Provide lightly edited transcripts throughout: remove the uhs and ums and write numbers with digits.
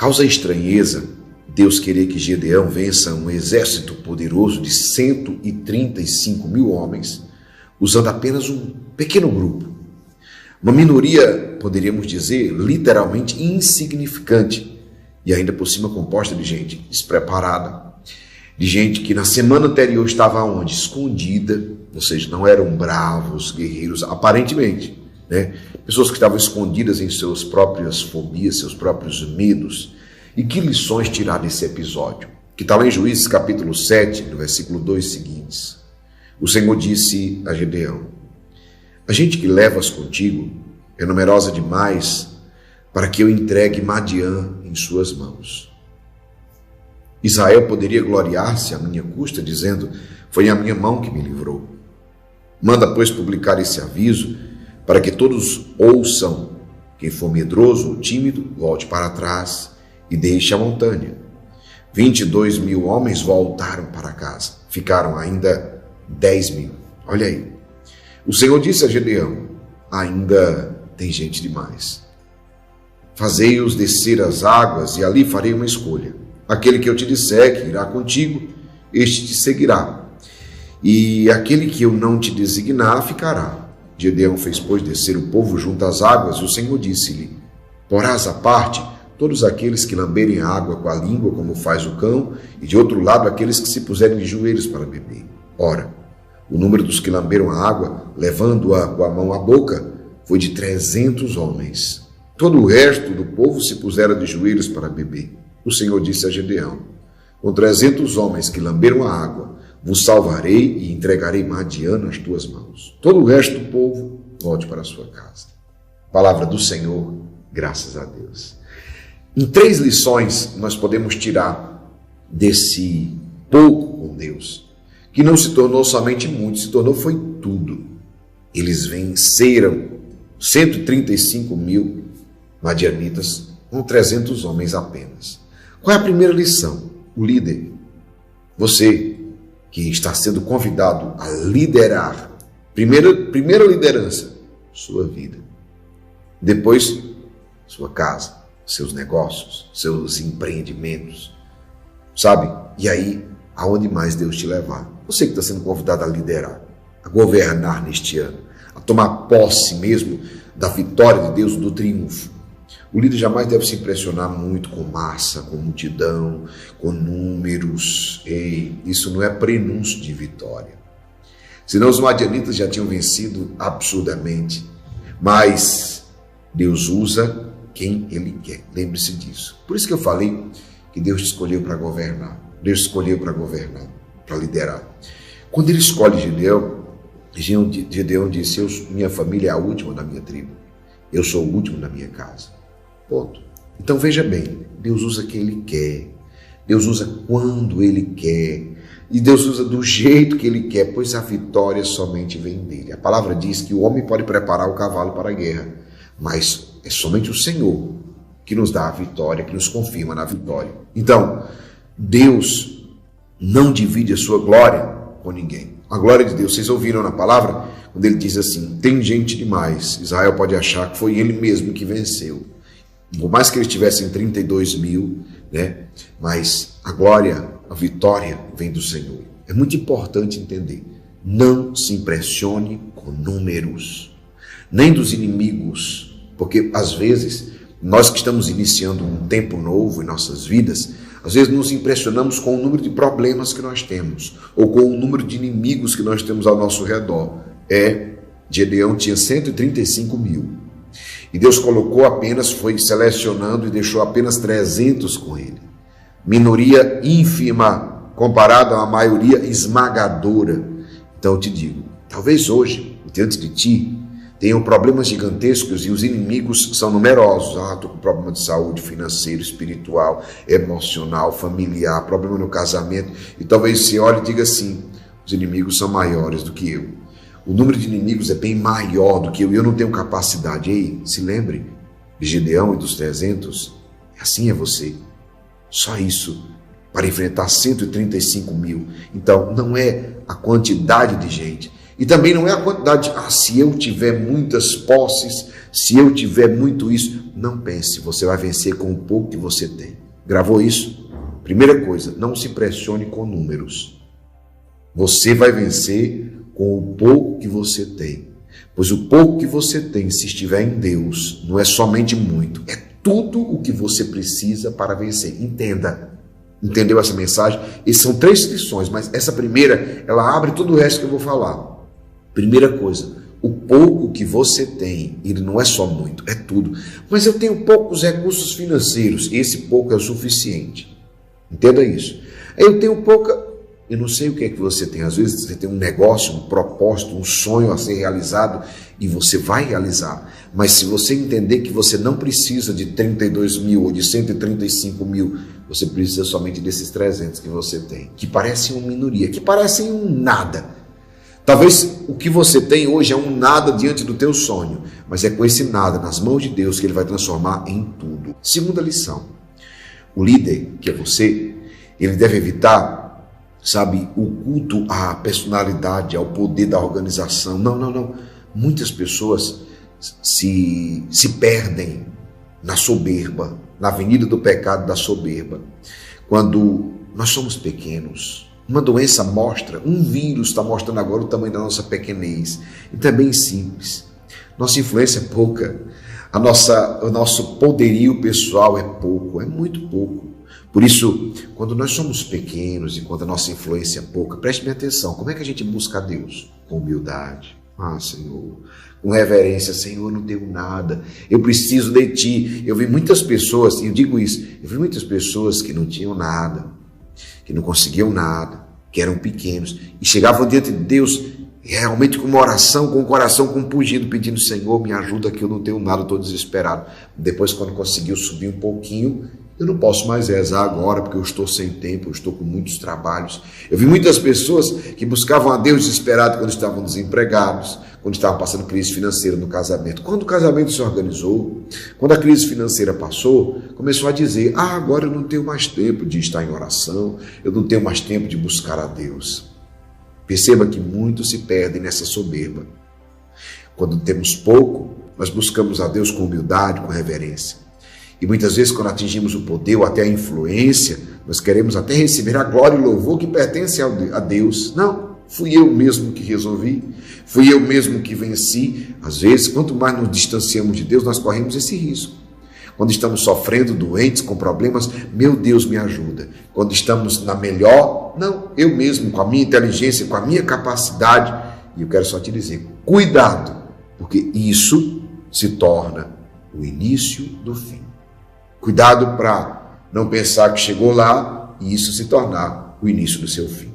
Causa estranheza Deus querer que Gedeão vença um exército poderoso de 135 mil homens, usando apenas um pequeno grupo. Uma minoria, poderíamos dizer, literalmente insignificante, e ainda por cima composta de gente despreparada, de gente que na semana anterior estava onde? Escondida, ou seja, não eram bravos, guerreiros, aparentemente, né? Pessoas que estavam escondidas em suas próprias fobias, seus próprios medos. E que lições tirar desse episódio? Que está lá em Juízes capítulo 7, no versículo 2 seguintes. O Senhor disse a Gedeão: a gente que levas contigo é numerosa demais para que eu entregue Madiã em suas mãos. Israel poderia gloriar-se à minha custa, dizendo: foi a minha mão que me livrou. Manda, pois, publicar esse aviso para que todos ouçam. Quem for medroso ou tímido, volte para trás e deixe a montanha. 22 mil homens voltaram para casa. Ficaram ainda 10 mil. Olha aí. O Senhor disse a Gedeão: ainda tem gente demais. Fazei-os descer as águas e ali farei uma escolha. Aquele que eu te disser que irá contigo, este te seguirá. E aquele que eu não te designar, ficará. Gedeão fez, pois, descer o povo junto às águas, e o Senhor disse-lhe: porás à parte todos aqueles que lamberem a água com a língua, como faz o cão, e de outro lado aqueles que se puserem de joelhos para beber. Ora, o número dos que lamberam a água, levando-a com a mão à boca, foi de 300 homens. Todo o resto do povo se pusera de joelhos para beber. O Senhor disse a Gedeão: com 300 homens que lamberam a água, vos salvarei e entregarei Madiã nas tuas mãos. Todo o resto do povo volte para a sua casa. Palavra do Senhor, graças a Deus. Em 3 lições nós podemos tirar desse pouco com Deus, que não se tornou somente muito, se tornou foi tudo. Eles venceram 135 mil madianitas com 300 homens apenas. Qual é a primeira lição? O líder. Você que está sendo convidado a liderar. Primeira liderança, sua vida. Depois, sua casa, seus negócios, seus empreendimentos. Sabe? E aí, aonde mais Deus te levar? Você que está sendo convidado a liderar, a governar neste ano, a tomar posse mesmo da vitória de Deus, do triunfo. O líder jamais deve se impressionar muito com massa, com multidão, com números. Ei, isso não é prenúncio de vitória. Senão os madianitas já tinham vencido absurdamente. Mas Deus usa quem Ele quer. Lembre-se disso. Por isso que eu falei que Deus te escolheu para governar. Deus te escolheu para governar, para liderar. Quando Ele escolhe Gedeão disse: minha família é a última da minha tribo. Eu sou o último da minha casa. Ponto. Então veja bem, Deus usa quem Ele quer, Deus usa quando Ele quer, e Deus usa do jeito que Ele quer, pois a vitória somente vem dEle. A palavra diz que o homem pode preparar o cavalo para a guerra, mas é somente o Senhor que nos dá a vitória, que nos confirma na vitória. Então, Deus não divide a sua glória com ninguém. A glória de Deus, vocês ouviram na palavra? Quando Ele diz assim: tem gente demais, Israel pode achar que foi Ele mesmo que venceu. Por mais que eles tivessem 32 mil, né? Mas a glória, a vitória vem do Senhor. É muito importante entender. Não se impressione com números, nem dos inimigos, porque às vezes nós que estamos iniciando um tempo novo em nossas vidas, às vezes nos impressionamos com o número de problemas que nós temos, ou com o número de inimigos que nós temos ao nosso redor. Gedeão tinha 135 mil. E Deus colocou apenas, foi selecionando e deixou apenas 300 com ele. Minoria ínfima comparada a uma maioria esmagadora. Então eu te digo, talvez hoje, diante de ti, tenham problemas gigantescos e os inimigos são numerosos. Estou com problema de saúde, financeiro, espiritual, emocional, familiar, problema no casamento. E talvez você olhe e diga assim: os inimigos são maiores do que eu. O número de inimigos é bem maior do que eu não tenho capacidade. Ei, se lembre de Gedeão e dos 300, assim é você. Só isso para enfrentar 135 mil. Então, não é a quantidade de gente. E também não é a quantidade, se eu tiver muitas posses, se eu tiver muito isso. não pense, você vai vencer com o pouco que você tem. Gravou isso? Primeira coisa, não se pressione com números. Você vai vencer com o pouco que você tem. Pois o pouco que você tem, se estiver em Deus, não é somente muito, é tudo o que você precisa para vencer. Entenda. Entendeu essa mensagem? Essas são 3 lições, mas essa primeira, ela abre todo o resto que eu vou falar. Primeira coisa, o pouco que você tem, ele não é só muito, é tudo. Mas eu tenho poucos recursos financeiros, esse pouco é o suficiente. Entenda isso. Eu tenho pouca... Eu não sei o que é que você tem. Às vezes você tem um negócio, um propósito, um sonho a ser realizado e você vai realizar. Mas se você entender que você não precisa de 32 mil ou de 135 mil, você precisa somente desses 300 que você tem, que parecem uma minoria, que parecem um nada. Talvez o que você tem hoje é um nada diante do teu sonho, mas é com esse nada nas mãos de Deus que Ele vai transformar em tudo. Segunda lição, o líder, que é você, ele deve evitar, sabe, o culto à personalidade, ao poder da organização. Não. Muitas pessoas se perdem na soberba, na avenida do pecado da soberba. Quando nós somos pequenos, uma doença mostra, um vírus está mostrando agora o tamanho da nossa pequenez. Então é bem simples. Nossa influência é pouca. O nosso poderio pessoal é pouco, é muito pouco. Por isso, quando nós somos pequenos e quando a nossa influência é pouca, preste bem atenção, como é que a gente busca a Deus? Com humildade. Senhor, com reverência, Senhor, eu não tenho nada, eu preciso de Ti. Eu vi muitas pessoas, e eu digo isso, eu vi muitas pessoas que não tinham nada, que não conseguiam nada, que eram pequenos, e chegavam diante de Deus, realmente com uma oração, com o coração compungido, pedindo, Senhor, me ajuda que eu não tenho nada, estou desesperado. Depois, quando conseguiu subir um pouquinho, eu não posso mais rezar agora porque eu estou sem tempo, eu estou com muitos trabalhos. Eu vi muitas pessoas que buscavam a Deus desesperado quando estavam desempregados, quando estavam passando crise financeira no casamento. Quando o casamento se organizou, quando a crise financeira passou, começou a dizer, agora eu não tenho mais tempo de estar em oração, eu não tenho mais tempo de buscar a Deus. Perceba que muitos se perdem nessa soberba. Quando temos pouco, nós buscamos a Deus com humildade, com reverência. E muitas vezes, quando atingimos o poder ou até a influência, nós queremos até receber a glória e o louvor que pertence a Deus. Não, fui eu mesmo que resolvi, fui eu mesmo que venci. Às vezes, quanto mais nos distanciamos de Deus, nós corremos esse risco. Quando estamos sofrendo, doentes, com problemas, meu Deus, me ajuda. Quando estamos na melhor, não, eu mesmo, com a minha inteligência, com a minha capacidade. E eu quero só te dizer, cuidado, porque isso se torna o início do fim. Cuidado para não pensar que chegou lá e isso se tornar o início do seu fim.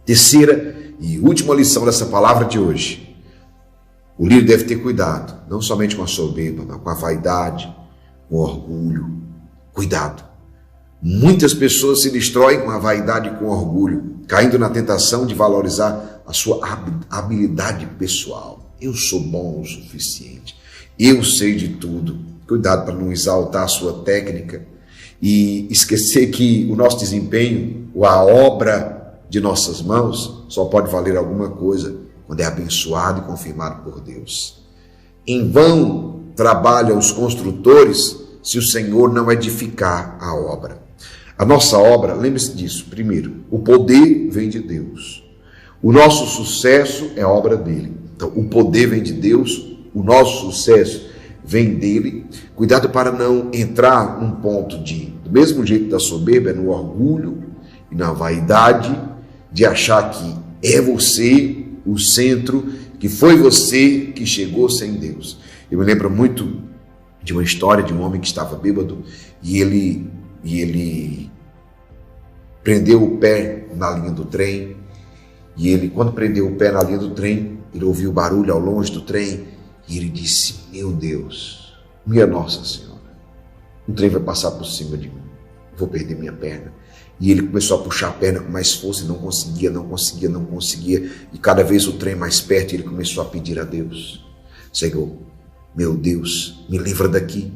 Terceira e última lição dessa palavra de hoje. O líder deve ter cuidado, não somente com a soberba, mas com a vaidade, com o orgulho. Cuidado. Muitas pessoas se destroem com a vaidade e com o orgulho, caindo na tentação de valorizar a sua habilidade pessoal. Eu sou bom o suficiente. Eu sei de tudo. Cuidado para não exaltar a sua técnica e esquecer que o nosso desempenho, ou a obra de nossas mãos, só pode valer alguma coisa quando é abençoado e confirmado por Deus. Em vão trabalham os construtores se o Senhor não edificar a obra. A nossa obra, lembre-se disso, primeiro, o poder vem de Deus. O nosso sucesso é obra dele. Então, o poder vem de Deus, o nosso sucesso vem dele. Cuidado para não entrar num ponto do mesmo jeito da soberba, no orgulho e na vaidade, de achar que é você o centro, que foi você que chegou sem Deus. Eu me lembro muito de uma história de um homem que estava bêbado e ele prendeu o pé na linha do trem e ele, quando prendeu o pé na linha do trem, ele ouviu o barulho ao longe do trem e ele disse, meu Deus, minha Nossa Senhora, o trem vai passar por cima de mim, vou perder minha perna. E ele começou a puxar a perna com mais força e não conseguia. E cada vez o trem mais perto, ele começou a pedir a Deus, Senhor, meu Deus, me livra daqui.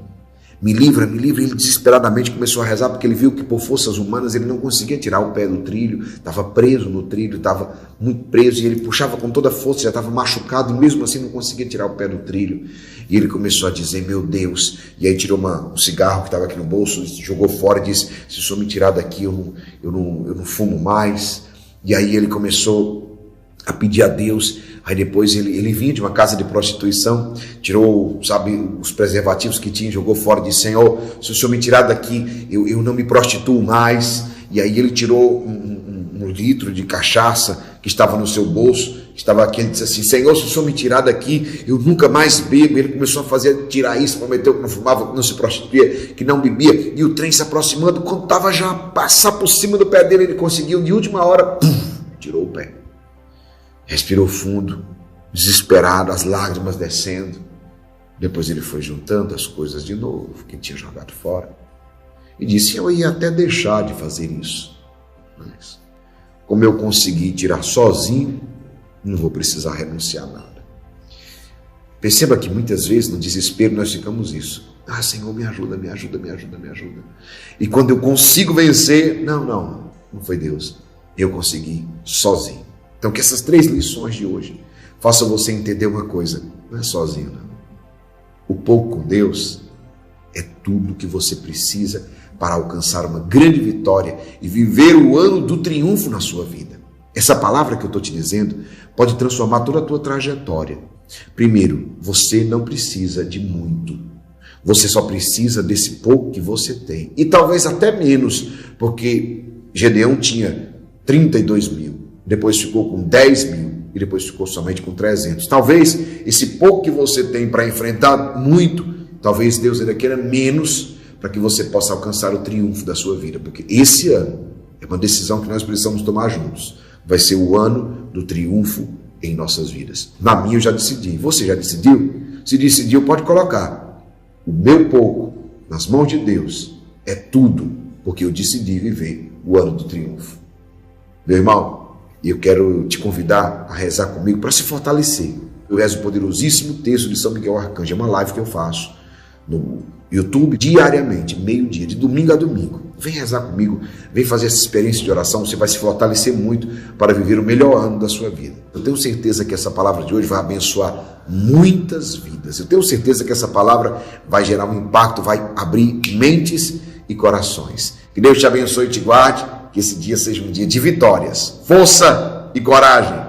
me livra, me livra. Ele desesperadamente começou a rezar, porque ele viu que por forças humanas ele não conseguia tirar o pé do trilho, estava preso no trilho, estava muito preso, e ele puxava com toda a força, já estava machucado, e mesmo assim não conseguia tirar o pé do trilho. E ele começou a dizer, meu Deus, e aí tirou um cigarro que estava aqui no bolso, jogou fora e disse, se o senhor me tirar daqui, eu não fumo mais. E aí ele começou a pedir a Deus. Aí depois ele vinha de uma casa de prostituição, tirou, os preservativos que tinha, jogou fora e disse, Senhor, se o senhor me tirar daqui, eu não me prostituo mais. E aí ele tirou um litro de cachaça que estava no seu bolso, estava aqui, ele disse assim, Senhor, se o senhor me tirar daqui, eu nunca mais bebo. Ele começou a tirar isso, prometeu que não fumava, que não se prostituía, que não bebia, e o trem se aproximando, quando estava já a passar por cima do pé dele, ele conseguiu, de última hora, tirou o pé. Respirou fundo, desesperado, as lágrimas descendo. Depois ele foi juntando as coisas de novo, que tinha jogado fora. E disse, eu ia até deixar de fazer isso. Mas, como eu consegui tirar sozinho, não vou precisar renunciar a nada. Perceba que muitas vezes, no desespero, nós ficamos isso. Ah, Senhor, me ajuda, me ajuda, me ajuda, me ajuda. E quando eu consigo vencer, não foi Deus. Eu consegui sozinho. Então, que essas 3 lições de hoje façam você entender uma coisa, não é sozinho, não. O pouco com Deus é tudo que você precisa para alcançar uma grande vitória e viver o ano do triunfo na sua vida. Essa palavra que eu estou te dizendo pode transformar toda a tua trajetória. Primeiro, você não precisa de muito. Você só precisa desse pouco que você tem. E talvez até menos, porque Gedeão tinha 32 mil. Depois ficou com 10 mil e depois ficou somente com 300. Talvez esse pouco que você tem para enfrentar muito, talvez Deus ainda queira menos para que você possa alcançar o triunfo da sua vida. Porque esse ano é uma decisão que nós precisamos tomar juntos. Vai ser o ano do triunfo em nossas vidas. Na minha eu já decidi. Você já decidiu? Se decidiu, pode colocar. O meu pouco nas mãos de Deus é tudo, porque eu decidi viver o ano do triunfo. Meu irmão, e eu quero te convidar a rezar comigo para se fortalecer. Eu rezo o poderosíssimo texto de São Miguel Arcanjo. É uma live que eu faço no YouTube diariamente, meio-dia, de domingo a domingo. Vem rezar comigo, vem fazer essa experiência de oração. Você vai se fortalecer muito para viver o melhor ano da sua vida. Eu tenho certeza que essa palavra de hoje vai abençoar muitas vidas. Eu tenho certeza que essa palavra vai gerar um impacto, vai abrir mentes e corações. Que Deus te abençoe e te guarde. Que esse dia seja um dia de vitórias, força e coragem.